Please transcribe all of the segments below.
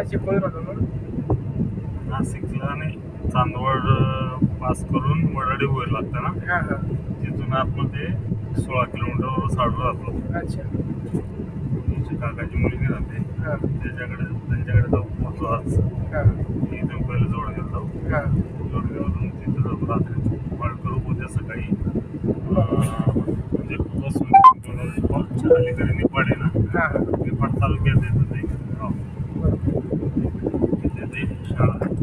चिपळूण राहतो ना. नाशिकला नाही, चांदवड पास करून वडाडी वर लागतं ना. हां हां. तिथून आतमध्ये 16 किलोमीटरवर साडू राहतो. अच्छा. काकाची मुलगी राहते, हां त्यांच्याकडे जाऊ पोहोचतो आज. हां इथून पहिले जोडगेला जाऊ, हां. जोडगेवरून तिथं जाऊ रात्री वाढ करू. उद्या सकाळी म्हणजे बसून अलीकडे निपाड आहे ना, हां हां. निपाड तालुक्यात येतं ते गाव. तिथे ते शाळा आहे.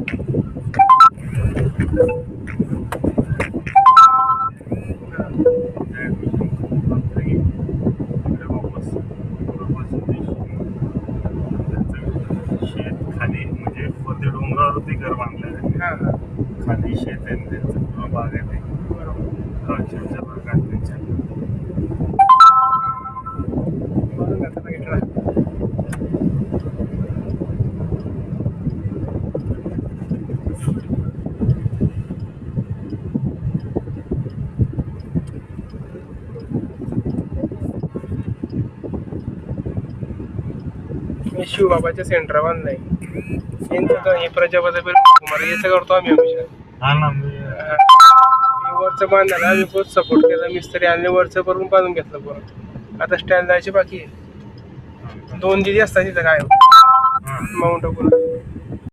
शेत खाली म्हणजे वरती डोंगरावरती घर बांधलेलं आहे. हां हां. खाली शेत आहे त्यांचं, पूर्ण बाग आहे ते. द्राक्षाच्या बागा आहेत त्यांच्या. बघून जाता बघितलं. मी शिवबाबाच्या सेंटर बांधलाय. यांचं तर हे प्रजापती कुमार याचं करतो आम्ही हमेशा. हा ना, मी वरचं बांधायला आम्ही बहुत सपोर्ट केला. मिस्त्री आणले वरचं करून बांधून घेतलं परत. आता स्टँड जायची बाकी आहे. 2 दिदी असतात तिथं काय माउंट अबूला.